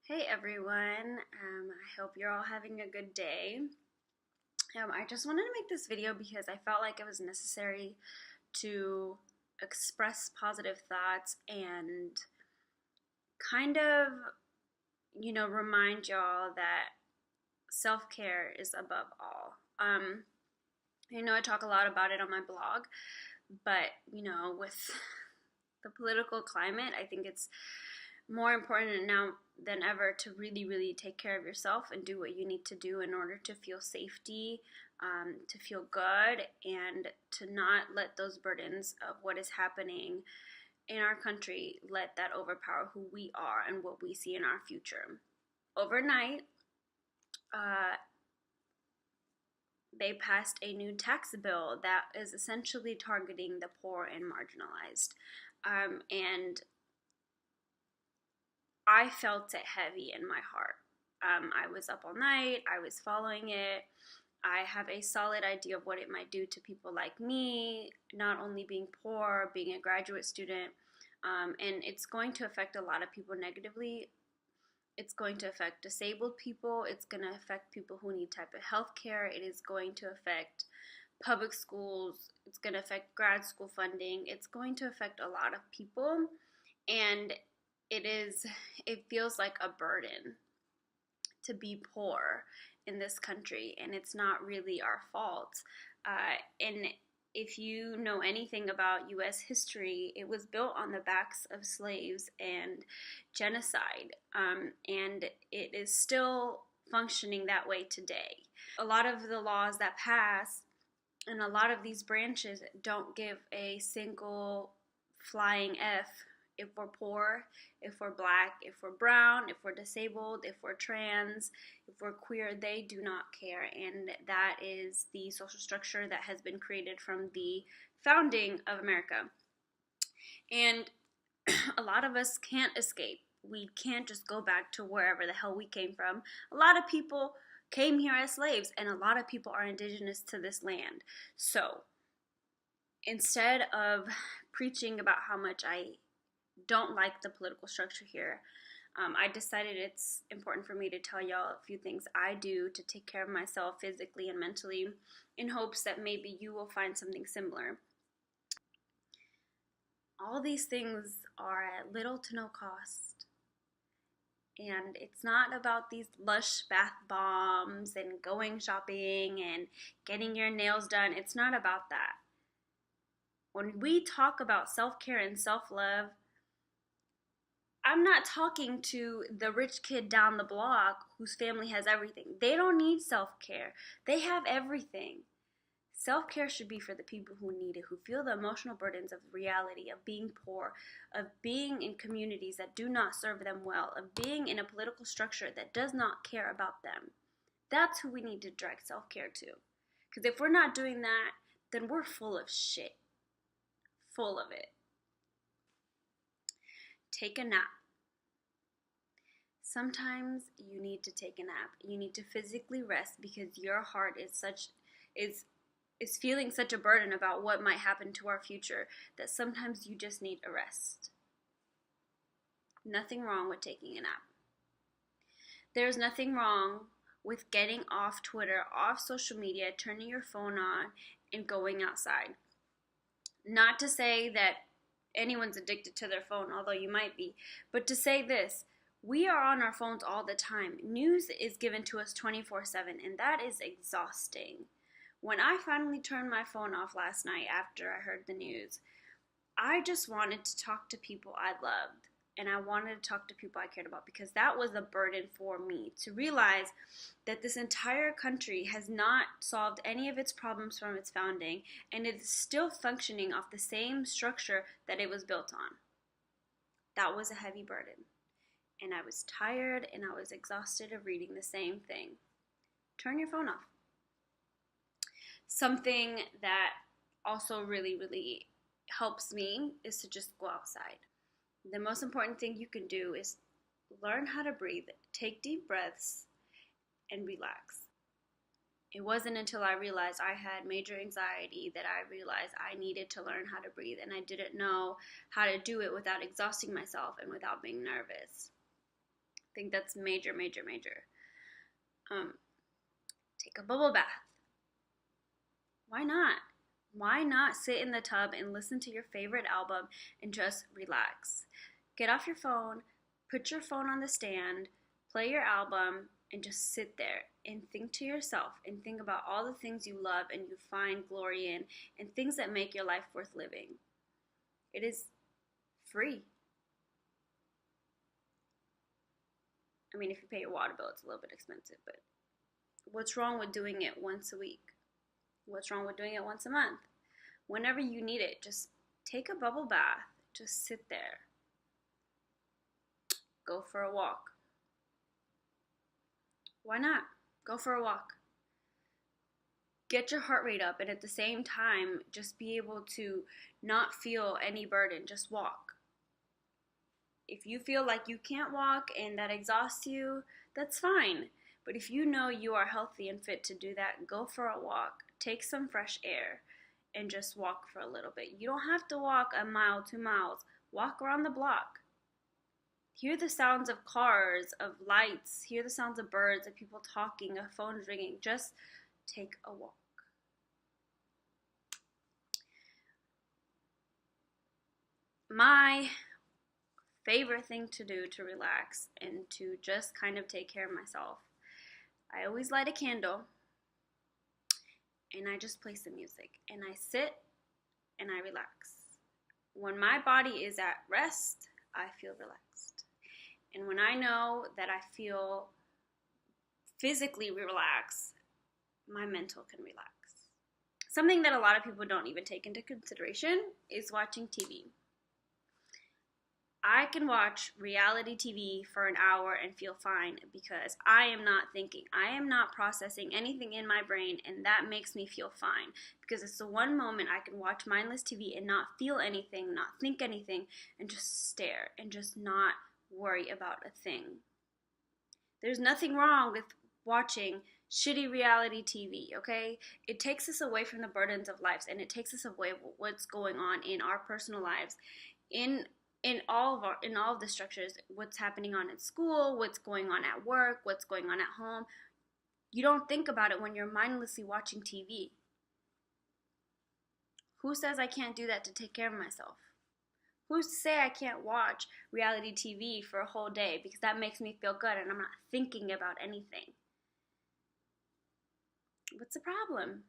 Hey everyone, I hope you're all having a good day. I just wanted to make this video because I felt like it was necessary to express positive thoughts and kind of, remind y'all that self-care is above all. I talk a lot about it on my blog, but, with the political climate, I think it's more important now than ever to really take care of yourself and do what you need to do in order to feel safety, to feel good, and to not let those burdens of what is happening in our country let that overpower who we are and what we see in our future. Overnight, uh, they passed a new tax bill that is essentially targeting the poor and marginalized. And I felt it heavy in my heart. I was up all night, I was following it. I have a solid idea of what it might do to people like me, not only being poor, being a graduate student, and it's going to affect a lot of people negatively. It's going to affect disabled people, it's going to affect people who need type of health care, it is going to affect public schools, it's going to affect grad school funding, it's going to affect a lot of people, and it feels like a burden to be poor in this country, and it's not really our fault. And if you know anything about U.S. history, it was built on the backs of slaves and genocide, and it is still functioning that way today. A lot of the laws that pass and a lot of these branches don't give a single flying F if we're poor, if we're black, if we're brown, if we're disabled, if we're trans, if we're queer. They do not care, and that is the social structure that has been created from the founding of America. And a lot of us can't escape. We can't just go back to wherever the hell we came from. A lot of people came here as slaves, and a lot of people are indigenous to this land. So instead of preaching about how much I don't like the political structure here, I decided it's important for me to tell y'all a few things I do to take care of myself physically and mentally, in hopes that maybe you will find something similar. All these things are at little to no cost. And it's not about these lush bath bombs and going shopping and getting your nails done. It's not about that. When we talk about self-care and self-love, I'm not talking to the rich kid down the block whose family has everything. They don't need self-care. They have everything. Self-care should be for the people who need it, who feel the emotional burdens of reality, of being poor, of being in communities that do not serve them well, of being in a political structure that does not care about them. That's who we need to direct self-care to. Because if we're not doing that, then we're full of shit. Full of it. Take a nap. Sometimes you need to take a nap. You need to physically rest because your heart is feeling such a burden about what might happen to our future that sometimes you just need a rest. Nothing wrong with taking a nap. There's nothing wrong with getting off Twitter, off social media, turning your phone on, and going outside. Not to say that anyone's addicted to their phone, although you might be, but to say this: we are on our phones all the time. News is given to us 24/7, and that is exhausting. When I finally turned my phone off last night after I heard the news, I just wanted to talk to people I loved, and I wanted to talk to people I cared about, because that was a burden for me, to realize that this entire country has not solved any of its problems from its founding, and it is still functioning off the same structure that it was built on. That was a heavy burden. And I was tired and I was exhausted of reading the same thing. Turn your phone off. Something that also really helps me is to just go outside. The most important thing you can do is learn how to breathe, take deep breaths, and relax. It wasn't until I realized I had major anxiety that I realized I needed to learn how to breathe, and I didn't know how to do it without exhausting myself and without being nervous. think that's major, major, major. Um, take a bubble bath. Why not? Why not sit in the tub and listen to your favorite album and just relax? Get off your phone, put your phone on the stand, play your album, and just sit there and think to yourself and think about all the things you love and you find glory in and things that make your life worth living. It is free. I mean, if you pay your water bill, it's a little bit expensive, but what's wrong with doing it once a week? What's wrong with doing it once a month? Whenever you need it, just take a bubble bath. Just sit there. Go for a walk. Why not? Go for a walk. Get your heart rate up, and at the same time, just be able to not feel any burden. Just walk. If you feel like you can't walk and that exhausts you, that's fine. But if you know you are healthy and fit to do that, go for a walk. Take some fresh air and just walk for a little bit. You don't have to walk a mile, 2 miles. Walk around the block. Hear the sounds of cars, of lights. Hear the sounds of birds, of people talking, of phones ringing. Just take a walk. My favorite thing to do to relax and to just kind of take care of myself, I always light a candle and I just play some music and I sit and I relax. When my body is at rest, I feel relaxed. And when I know that I feel physically relaxed, my mental can relax. Something that a lot of people don't even take into consideration is watching TV. I can watch reality TV for an hour and feel fine because I am not thinking. I am not processing anything in my brain, and that makes me feel fine because it's the one moment I can watch mindless TV and not feel anything, not think anything, and just stare and just not worry about a thing. There's nothing wrong with watching shitty reality TV, okay? It takes us away from the burdens of lives, and it takes us away from what's going on in our personal lives, in all of the structures, what's happening on in school, what's going on at work, what's going on at home. You don't think about it when you're mindlessly watching TV. Who says I can't do that to take care of myself? Who's to say I can't watch reality TV for a whole day because that makes me feel good and I'm not thinking about anything? What's the problem?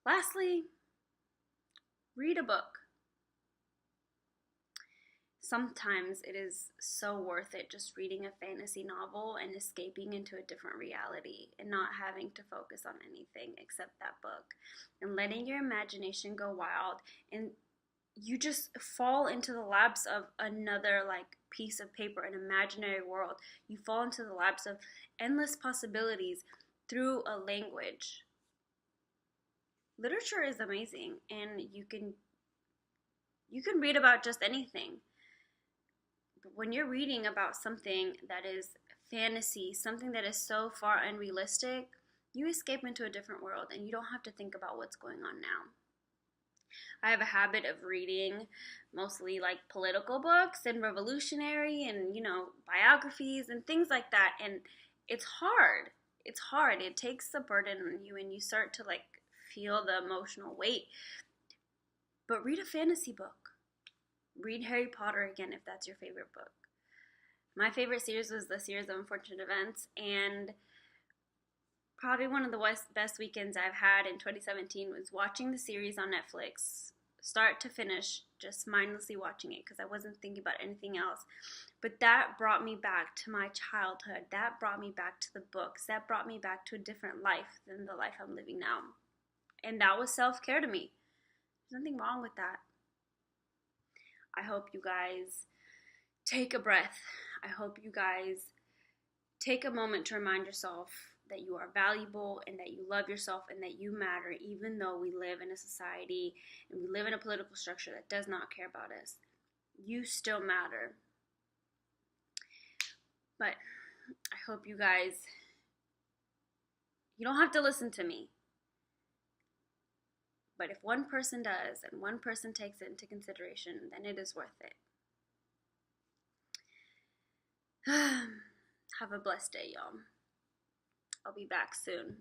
Lastly, read a book. Sometimes it is so worth it just reading a fantasy novel and escaping into a different reality and not having to focus on anything except that book and letting your imagination go wild, and you just fall into the laps of another piece of paper, an imaginary world. You fall into the laps of endless possibilities through a language. Literature is amazing, and you can read about just anything. But when you're reading about something that is fantasy, something that is so far unrealistic, you escape into a different world and you don't have to think about what's going on now. I have a habit of reading mostly political books and revolutionary and, biographies and things like that. And it's hard. It's hard. It takes the burden on you and you start to feel the emotional weight. But read a fantasy book. Read Harry Potter again if that's your favorite book. My favorite series was the Series of Unfortunate Events, and probably one of the best weekends I've had in 2017 was watching the series on Netflix, start to finish, just mindlessly watching it because I wasn't thinking about anything else. But that brought me back to my childhood. That brought me back to the books. That brought me back to a different life than the life I'm living now. And that was self-care to me. There's nothing wrong with that. I hope you guys take a breath. I hope you guys take a moment to remind yourself that you are valuable and that you love yourself and that you matter, even though we live in a society and we live in a political structure that does not care about us. You still matter. But I hope you guys, you don't have to listen to me. But if one person does and one person takes it into consideration, then it is worth it. Have a blessed day, y'all. I'll be back soon.